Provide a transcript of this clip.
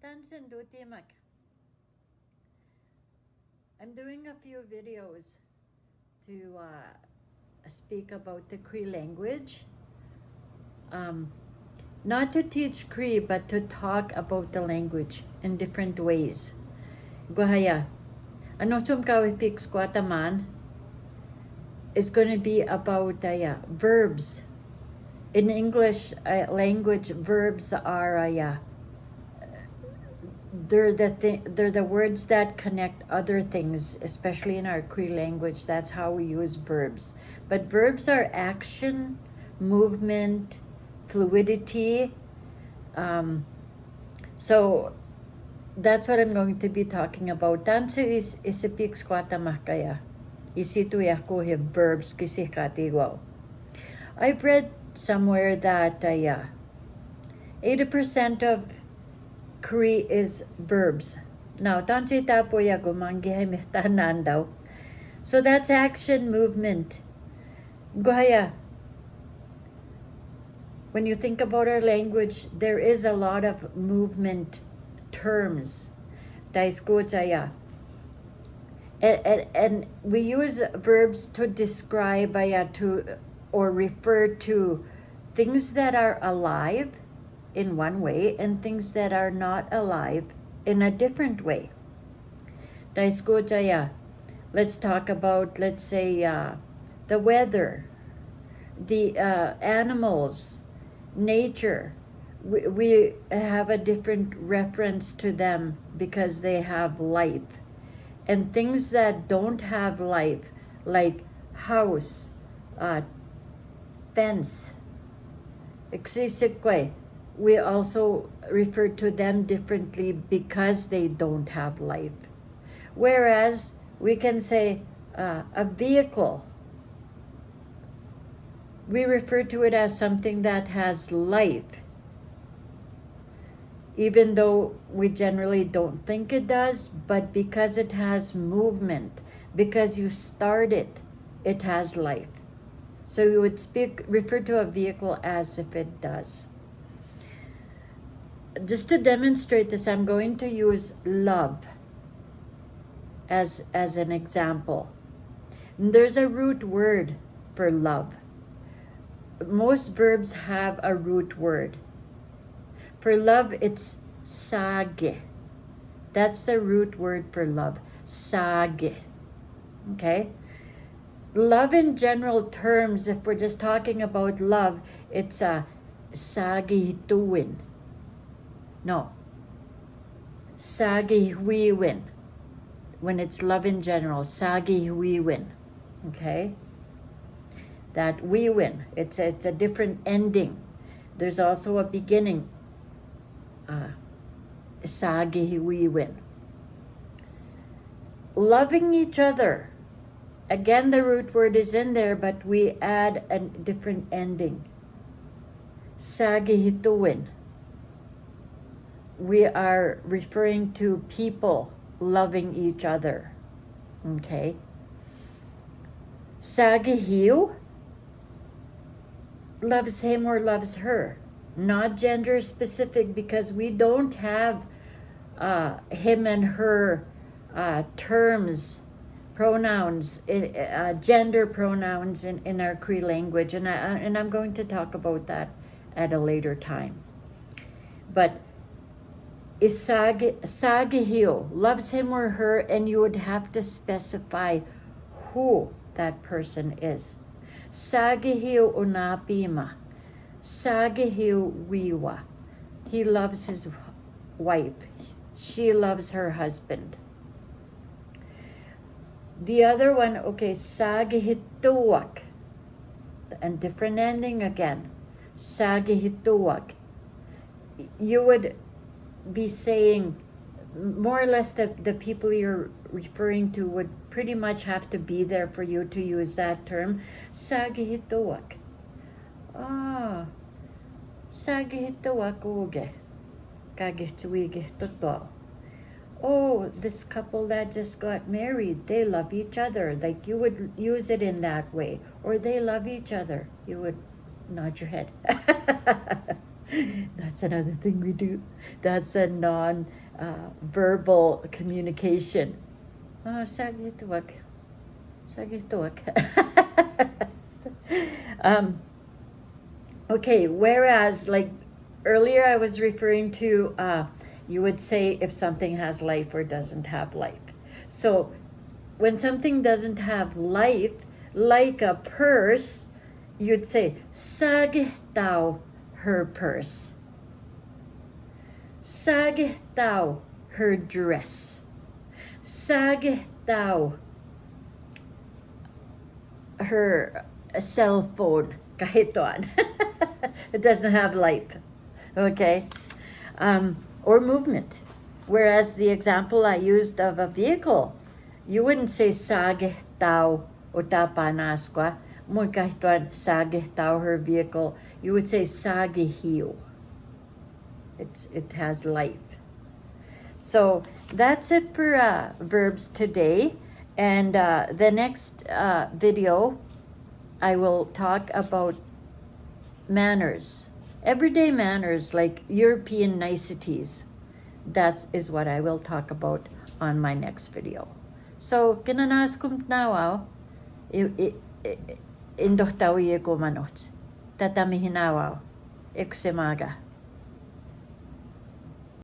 Tansen Dutimak. I'm doing a few videos to speak about the Cree language. Not to teach Cree, but to talk about the language in different ways. Guhaya. Ano fix Guataman is going to be about verbs. In English language, verbs are they're the words that connect other things, especially in our Cree language. That's how we use verbs. But verbs are action, movement, fluidity. So that's what I'm going to be talking about. Tanse is isipik squata mahkaya. Isitu yako he verbs kisi katiwaw. I've read somewhere that 80% of Cree is verbs. Now, tanse tapo ya gumangi hay mihtanan daw. So that's action, movement. Guhaya. When you think about our language, there is a lot of movement terms. And we use verbs to describe or refer to things that are alive in one way and things that are not alive in a different way. Let's talk about, let's say, the weather, the animals, nature. We have a different reference to them because they have life. And things that don't have life, like house, fence, we also refer to them differently because they don't have life. Whereas we can say a vehicle, we refer to it as something that has life, even though we generally don't think it does, but because it has movement, because you start it, it has life. So you would refer to a vehicle as if it does. Just to demonstrate this, I'm going to use love as an example. There's a root word for love. Most verbs have a root word. For love, it's sage. That's the root word for love, sage. Okay? Love in general terms, if we're just talking about love, it's a sagihituin. No. Sagihuiwin. When it's love in general, sagihuiwin. Okay? That we win. It's a different ending. There's also a beginning. Sagihuiwin. Loving each other. Again, the root word is in there, but we add a different ending. Sagihituin. We are referring to people loving each other. Okay? Sagihiu loves him or loves her. Not gender specific, because we don't have him and her terms, pronouns, gender pronouns in our Cree language, and I'm going to talk about that at a later time. But Isagihio loves him or her, and you would have to specify who that person is. Sagihio unapima. Sagihio wiwa. He loves his wife. She loves her husband. The other one, okay, sagihituak. And different ending again. Sagihituak. You would be saying, more or less, the people you're referring to would pretty much have to be there for you to use that term. Sagihituak. Sagihituak uge. Kagihtuige toto. Oh, this couple that just got married, they love each other. Like, you would use it in that way. Or they love each other. You would nod your head. That's another thing we do. That's a non-verbal communication. Sagituak. Sagituak. Okay, whereas like earlier I was referring to you would say if something has life or doesn't have life. So when something doesn't have life, like a purse, you'd say sagih tao her purse. Sagih tao her dress. Sagih tao her cell phone. Kahit doon. It doesn't have life. Okay? Or movement. Whereas the example I used of a vehicle, you wouldn't say sagih tao o tapanas kwa. Mo kahit doon sagih tao her vehicle. You would say sagih hiyo. It has life. So that's it for verbs today. And the next video, I will talk about manners. Everyday manners, like European niceties. That is what I will talk about on my next video. So, kinanas kum nawaw, indoh tawiye ko manot. Tatami hinawaw, iksemaga.